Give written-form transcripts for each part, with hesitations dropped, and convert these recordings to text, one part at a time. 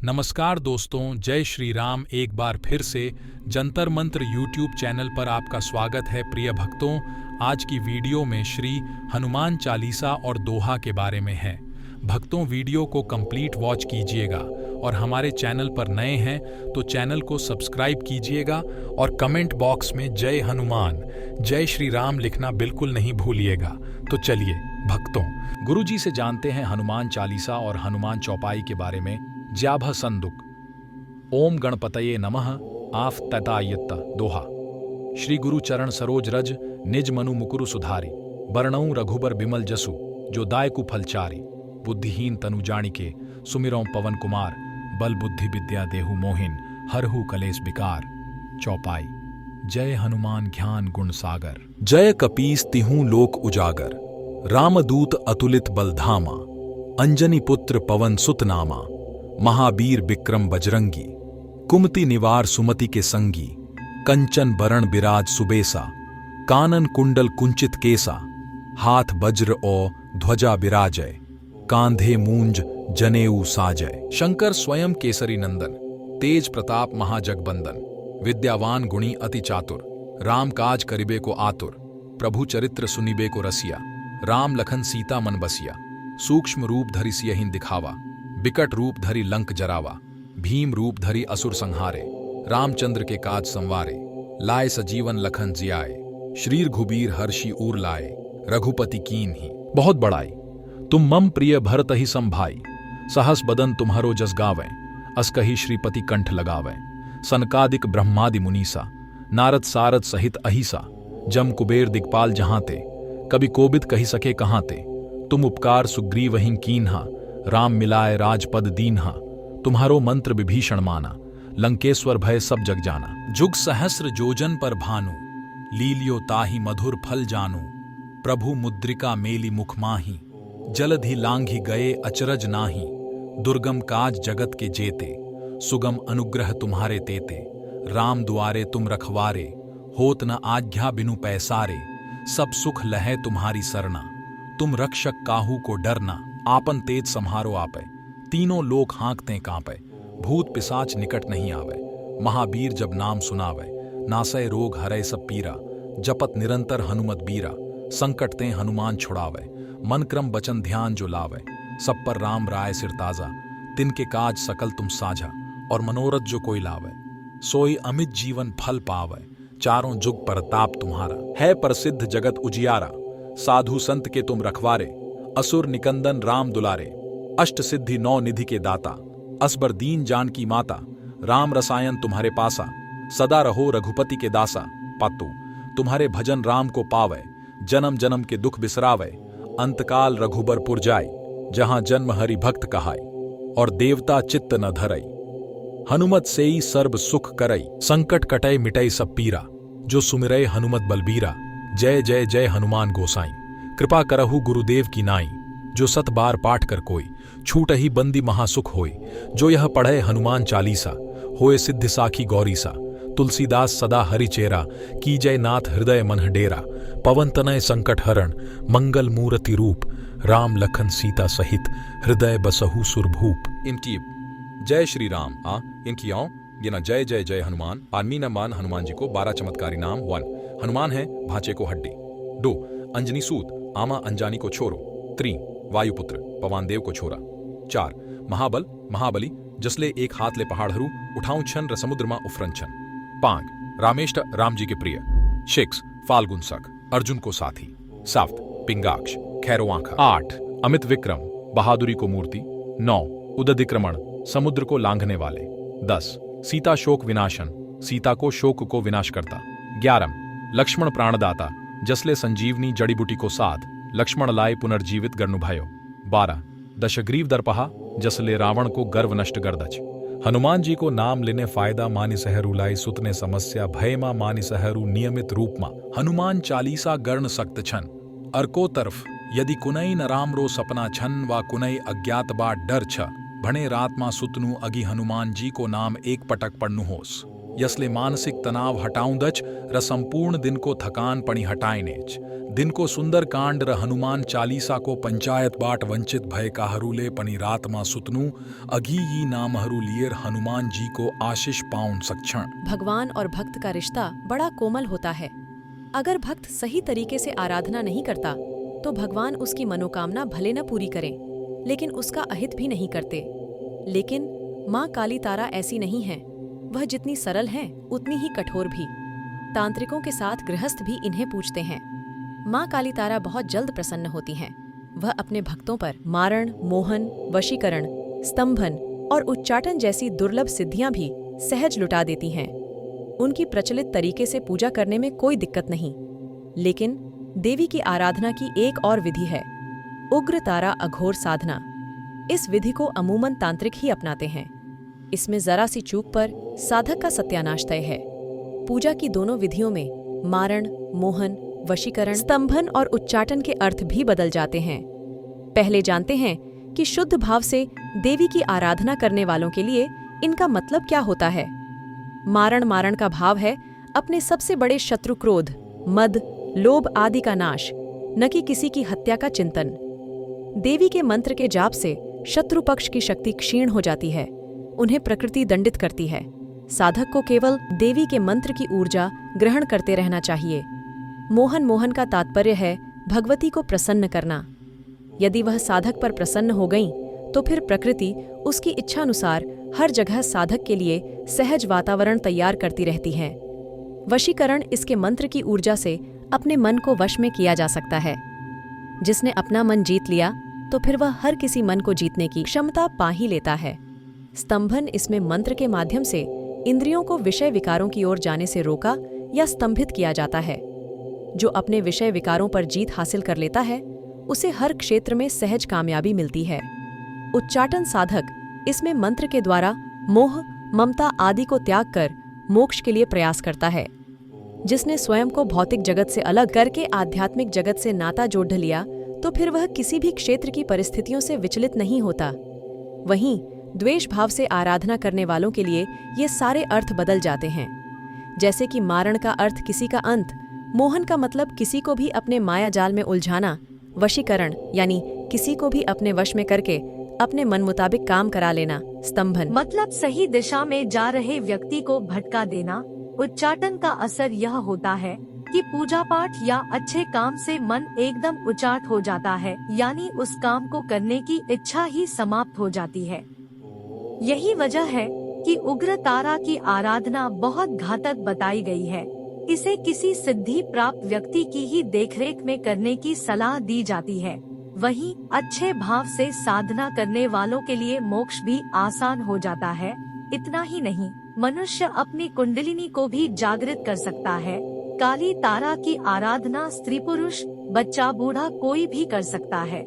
नमस्कार दोस्तों, जय श्री राम। एक बार फिर से जंतर मंत्र यूट्यूब चैनल पर आपका स्वागत है। प्रिय भक्तों, आज की वीडियो में श्री हनुमान चालीसा और दोहा के बारे में है। भक्तों, वीडियो को कंप्लीट वॉच कीजिएगा और हमारे चैनल पर नए हैं तो चैनल को सब्सक्राइब कीजिएगा और कमेंट बॉक्स में जय हनुमान, जय श्री राम लिखना बिल्कुल नहीं भूलिएगा। तो चलिए भक्तों, गुरुजी से जानते हैं हनुमान चालीसा और हनुमान चौपाई के बारे में। ज्याभ संदुक ओम गणपतये नमः आफ ततायत्त दोहा। श्री गुरु चरण सरोज रज निज मनु मुकुरु सुधारी, बरनऊ रघुबर बिमल जसु जो दायकु फलचारी। बुद्धिहीन तनु जानिके सुमिरौ पवन कुमार, बल बुद्धि विद्या देहु मोहिन हरहु कलेश विकार। चौपाई। जय हनुमान ज्ञान गुण सागर, जय कपीस तिहु लोक उजागर। रामदूत अतुलित बलधामा, अंजनी पुत्र पवन सुत नामा। महावीर विक्रम बजरंगी, कुमति निवार सुमति के संगी। कंचन बरण बिराज सुबेसा, कानन कुंडल कुंचित केसा। हाथ वज्र और ध्वजा विराजय, कांधे मूंज जनेऊ साजय। शंकर स्वयं केसरी नंदन, तेज प्रताप महाजगबंदन। विद्यावान गुणी अति चातुर, राम काज करिबे को आतुर। प्रभु चरित्र सुनिबे को रसिया, राम लखन सीता मन बसिया। सूक्ष्म रूप धरि सियहिं दिखावा, विकट रूप धरि लंक जरावा। भीम रूप धरि असुर संहारे, रामचंद्र के काज संवारे। लाए सजीवन लखन जियाए, श्रीर घुबीर हर्षि ऊर लाए। रघुपति कीन ही बहुत बड़ाई, तुम मम प्रिय भरत ही संभाई। सहस बदन तुम्हारो जस गावें, अस कही श्रीपति कंठ लगावें। सनकादिक ब्रह्मादि मुनीसा, नारद सारद सहित अहिसा। जम कुबेर दिक्पाल जहां ते, कभी कोबिद कही सके कहां ते। तुम उपकार सुग्रीव वहीं कीन्हा, राम मिलाए राजपद दीन्हा। तुम्हारो मंत्र विभीषण माना, लंकेश्वर भय सब जग जाना। जुग सहस्र जोजन पर भानु, लीलियो ताहि मधुर फल जानू। प्रभु मुद्रिका मेली मुख माही, जलधि लांघि गए अचरज नाही। दुर्गम काज जगत के जेते, सुगम अनुग्रह तुम्हारे तेते। राम दुआरे तुम रखवारे, होत न आज्ञा बिनु पैसारे। सब सुख लहै तुम्हारी सरना, तुम रक्षक काहू को डरना। आपन तेज सम्हारो आपे, तीनों लोक हाँकते कांपे। भूत पिशाच निकट नहीं आवे, महावीर जब नाम सुनावे। नासय रोग हरै सब पीरा, जपत निरंतर हनुमत बीरा। संकट ते हनुमान छुड़ावे, मन क्रम बचन ध्यान जो लावे। सब पर राम राय सिर ताजा, तिनके काज सकल तुम साझा। और मनोरथ जो कोई लावे, सोई अमित जीवन फल पावे। चारों जुग परताप तुम्हारा, है प्रसिद्ध जगत उजियारा। साधु संत के तुम रखवारे, असुर निकंदन राम दुलारे। अष्ट सिद्धि नौ निधि के दाता, असबर दीन जानकी माता। राम रसायन तुम्हारे पासा, सदा रहो रघुपति के दासा। पातु तुम्हारे भजन राम को पावे, जन्म जन्म के दुख बिसरावे। अंतकाल रघुबरपुर जाय, जहां जन्म हरि भक्त कहाय। और देवता चित्त न धरई, हनुमत सेई सर्ब सुख करई। संकट कटै मिटै सब पीरा, जो सुमिरै हनुमत बलबीरा। जय जय जय हनुमान गोसाई, कृपा करहु गुरुदेव की नाई। जो सत बार पाठ कर कोई, छूटहि बंदी महासुख होय। जो यह पढ़े हनुमान चालीसा, होए सिद्धि साखी गौरीसा। तुलसीदास सदा हरि चेरा, कीजय नाथ हृदय मन डेरा। पवन तनय संकट हरण, मंगल मूर्ति रूप। राम लखन सीता सहित, हृदय बसहु सुरभूप। इनकी जय श्री राम इनकी ये ना जय जय जय हनुमान। आर्मी न मान हनुमान जी को 12 चमत्कारी नाम। 1 हनुमान है भाचे को हड्डी। 2 अंजनी सूत, आमा अंजानी को छोरो। 3 वायुपुत्र, पवन देव को छोरा। 4 महाबल महाबली, जसले एक हाथ ले पहाड़ हरू, उठाऊं छन र समुद्र मा उफरन छन। 5 रामेष्ट, राम जी के प्रिय। 6 फाल्गुन सख, अर्जुन को साथी। 7 पिंगाक्ष, खैरो आंखा। 8 अमित विक्रम, बहादुरी को मूर्ति। 9 उदधिक्रमण, समुद्र को लांघने वाले। 10 सीता शोक विनाशन, सीता को शोक को विनाश करता। 11 लक्ष्मण प्राणदाता, जसले संजीवनी जड़ी बूटी को साथ, लक्ष्मण लाए पुनर्जीवित गर्नु भयो। 12 दशग्रीव दर्पहा, जसले रावण को गर्व नष्ट गर्दच। हनुमान जी को नाम लेने फायदा, मानि सहरु लाई सुतने समस्या। भय मा मानि सहरु नियमित रूप मा, हनुमान चालीसा गर्ण सक्त छन। अर्को तरफ यदि कुनई न राम रो सपना छन, वा कुनई अज्ञात बा डर छ। भणे रात मा सुतनु अगी हनुमान जी को नाम एक पटक पढ़नु होस। यसले मानसिक तनाव हटाउँदछ र सम्पूर्ण दिनको थकान पनि हटाइनेछ। दिनको सुन्दरकाण्ड र हनुमान चालिसाको पञ्चायतबाट वञ्चित भएकाहरूले पनि रातमा सुत्नु अघि यी नामहरू लिएर हनुमानजीको आशीष पाउन सक्छन्। भगवान और भक्त का रिश्ता बड़ा कोमल होता है। अगर भक्त सही तरीके से आराधना नहीं करता तो भगवान उसकी मनोकामना भले न पूरी करें, लेकिन उसका अहित भी नहीं करते। लेकिन माँ काली तारा ऐसी नहीं है। वह जितनी सरल हैं उतनी ही कठोर भी। तांत्रिकों के साथ गृहस्थ भी इन्हें पूजते हैं। माँ काली तारा बहुत जल्द प्रसन्न होती हैं। वह अपने भक्तों पर मारण, मोहन, वशीकरण, स्तंभन और उच्चाटन जैसी दुर्लभ सिद्धियां भी सहज लुटा देती हैं। उनकी प्रचलित तरीके से पूजा करने में कोई दिक्कत नहीं। लेकिन देवी की आराधना की एक और विधि है, उग्र तारा अघोर साधना। इस विधि को अमूमन तांत्रिक ही अपनाते हैं। इसमें जरा सी चूक पर साधक का सत्यानाश तय है। पूजा की दोनों विधियों में मारण, मोहन, वशीकरण, स्तंभन और उच्चाटन के अर्थ भी बदल जाते हैं। पहले जानते हैं कि शुद्ध भाव से देवी की आराधना करने वालों के लिए इनका मतलब क्या होता है। मारण का भाव है अपने सबसे बड़े शत्रु क्रोध, मद, लोभ आदि का नाश, न कि किसी की हत्या का चिंतन। देवी के मंत्र के जाप से शत्रु पक्ष की शक्ति क्षीण हो जाती है, उन्हें प्रकृति दंडित करती है। साधक को केवल देवी के मंत्र की ऊर्जा ग्रहण करते रहना चाहिए। मोहन का तात्पर्य है भगवती को प्रसन्न करना। यदि वह साधक पर प्रसन्न हो गईं, तो फिर प्रकृति उसकी इच्छानुसार हर जगह साधक के लिए सहज वातावरण तैयार करती रहती है। वशीकरण इसके मंत्र की ऊर्जा से अपने मन को वश में किया जा सकता है। जिसने अपना मन जीत लिया तो फिर वह हर किसी मन को जीतने की क्षमता पा ही लेता है। स्तंभन इसमें मंत्र के माध्यम से इंद्रियों को विषय विकारों की ओर जाने से रोका या स्तंभित किया जाता है। जो अपने विषय विकारों पर जीत हासिल कर लेता है, उसे हर क्षेत्र में सहज कामयाबी मिलती है। उच्चाटन साधक इसमें मंत्र के द्वारा मोह, ममता आदि को त्याग कर मोक्ष के लिए प्रयास करता है। जिसने स्वयं को भौतिक जगत से अलग करके आध्यात्मिक जगत से नाता जोड़ लिया, तो फिर वह किसी भी क्षेत्र की परिस्थितियों से विचलित नहीं होता। वहीं द्वेष भाव से आराधना करने वालों के लिए ये सारे अर्थ बदल जाते हैं। जैसे कि मारण का अर्थ किसी का अंत, मोहन का मतलब किसी को भी अपने माया जाल में उलझाना, वशीकरण यानी किसी को भी अपने वश में करके अपने मन मुताबिक काम करा लेना, स्तंभन मतलब सही दिशा में जा रहे व्यक्ति को भटका देना। उच्चाटन का असर यह होता है कि पूजा पाठ या अच्छे काम से मन एकदम उचाट हो जाता है, यानी उस काम को करने की इच्छा ही समाप्त हो जाती है। यही वजह है कि उग्र तारा की आराधना बहुत घातक बताई गई है। इसे किसी सिद्धि प्राप्त व्यक्ति की ही देखरेख में करने की सलाह दी जाती है। वहीं अच्छे भाव से साधना करने वालों के लिए मोक्ष भी आसान हो जाता है। इतना ही नहीं, मनुष्य अपनी कुंडलिनी को भी जागृत कर सकता है। काली तारा की आराधना स्त्री पुरुष, बच्चा बूढ़ा कोई भी कर सकता है।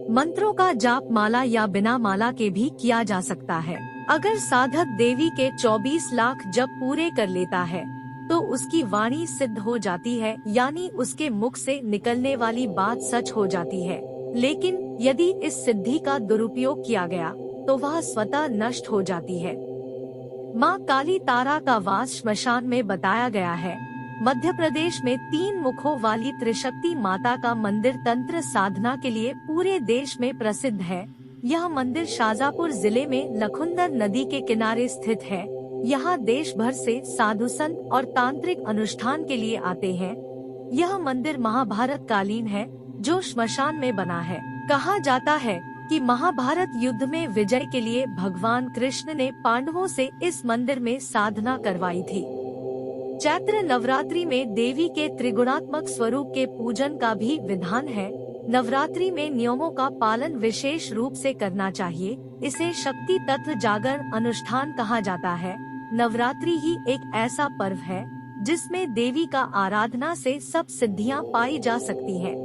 मंत्रों का जाप माला या बिना माला के भी किया जा सकता है। अगर साधक देवी के 24 लाख जप पूरे कर लेता है तो उसकी वाणी सिद्ध हो जाती है, यानी उसके मुख से निकलने वाली बात सच हो जाती है। लेकिन यदि इस सिद्धि का दुरुपयोग किया गया तो वह स्वतः नष्ट हो जाती है। माँ काली तारा का वास श्मशान में बताया गया है। मध्य प्रदेश में 3 मुखों वाली त्रिशक्ति माता का मंदिर तंत्र साधना के लिए पूरे देश में प्रसिद्ध है। यह मंदिर शाजापुर जिले में लखुंदर नदी के किनारे स्थित है। यहाँ देश भर से साधु संत और तांत्रिक अनुष्ठान के लिए आते हैं। यह मंदिर महाभारत कालीन है, जो श्मशान में बना है। कहा जाता है कि महाभारत युद्ध में विजय के लिए भगवान कृष्ण ने पांडवों से इस मंदिर में साधना करवाई थी। चैत्र नवरात्रि में देवी के त्रिगुणात्मक स्वरूप के पूजन का भी विधान है। नवरात्रि में नियमों का पालन विशेष रूप से करना चाहिए। इसे शक्ति तत्व जागरण अनुष्ठान कहा जाता है। नवरात्रि ही एक ऐसा पर्व है जिसमें देवी का आराधना से सब सिद्धियां पाई जा सकती हैं।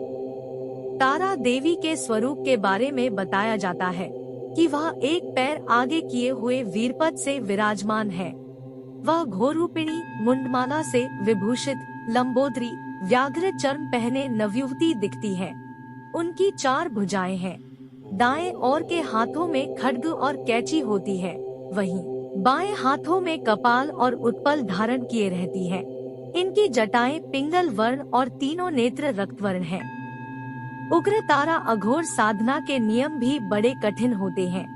तारा देवी के स्वरूप के बारे में बताया जाता है कि वह एक पैर आगे किए हुए वीरपद से विराजमान है। वह घोरूपिणी मुंडमाला से विभूषित, लंबोदरी, व्याघ्र चर्म पहने नवयुवती दिखती है। उनकी 4 भुजाएं हैं। दाएं ओर के हाथों में खड्ग और कैंची होती है। वहीं बाएं हाथों में कपाल और उत्पल धारण किए रहती है। इनकी जटाएं पिंगल वर्ण और तीनों नेत्र रक्त वर्ण है। उग्र तारा अघोर साधना के नियम भी बड़े कठिन होते हैं।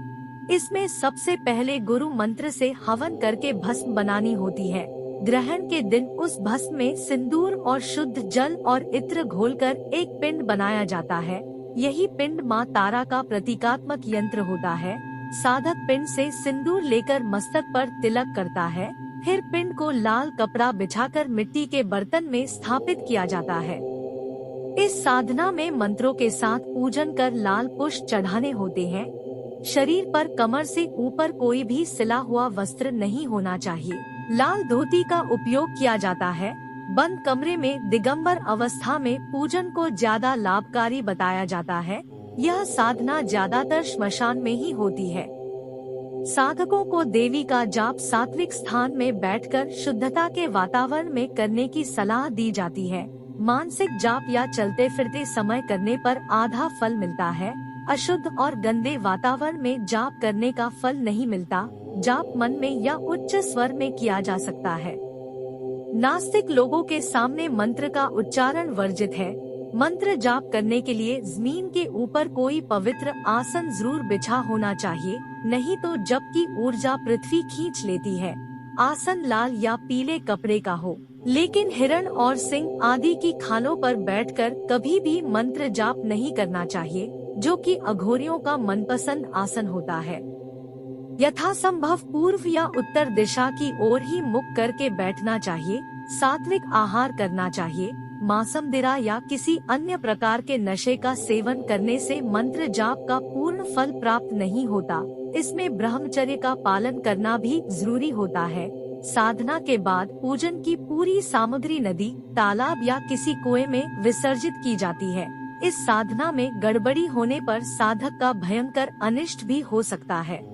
इसमें सबसे पहले गुरु मंत्र से हवन करके भस्म बनानी होती है। ग्रहण के दिन उस भस्म में सिंदूर और शुद्ध जल और इत्र घोलकर एक पिंड बनाया जाता है। यही पिंड माँ तारा का प्रतीकात्मक यंत्र होता है। साधक पिंड से सिंदूर लेकर मस्तक पर तिलक करता है। फिर पिंड को लाल कपड़ा बिछाकर मिट्टी के बर्तन में स्थापित किया जाता है। इस साधना में मंत्रों के साथ पूजन कर लाल पुष्प चढ़ाने होते हैं। शरीर पर कमर से ऊपर कोई भी सिला हुआ वस्त्र नहीं होना चाहिए। लाल धोती का उपयोग किया जाता है। बंद कमरे में दिगंबर अवस्था में पूजन को ज्यादा लाभकारी बताया जाता है। यह साधना ज्यादातर श्मशान में ही होती है। साधकों को देवी का जाप सात्विक स्थान में बैठकर शुद्धता के वातावरण में करने की सलाह दी जाती है। मानसिक जाप या चलते फिरते समय करने पर आधा फल मिलता है। अशुद्ध और गंदे वातावरण में जाप करने का फल नहीं मिलता। जाप मन में या उच्च स्वर में किया जा सकता है। नास्तिक लोगों के सामने मंत्र का उच्चारण वर्जित है। मंत्र जाप करने के लिए जमीन के ऊपर कोई पवित्र आसन जरूर बिछा होना चाहिए, नहीं तो जप की ऊर्जा पृथ्वी खींच लेती है। आसन लाल या पीले कपड़े का हो, लेकिन हिरण और सिंह आदि की खालों पर बैठकर कभी भी मंत्र जाप नहीं करना चाहिए, जो कि अघोरियों का मनपसंद आसन होता है। यथासंभव पूर्व या उत्तर दिशा की ओर ही मुख करके बैठना चाहिए। सात्विक आहार करना चाहिए। मांसमदिरा या किसी अन्य प्रकार के नशे का सेवन करने से मंत्र जाप का पूर्ण फल प्राप्त नहीं होता। इसमें ब्रह्मचर्य का पालन करना भी जरूरी होता है। साधना के बाद पूजन की पूरी सामग्री नदी, तालाब या किसी कुएं में विसर्जित की जाती है। इस साधना में गड़बड़ी होने पर साधक का भयंकर अनिष्ट भी हो सकता है।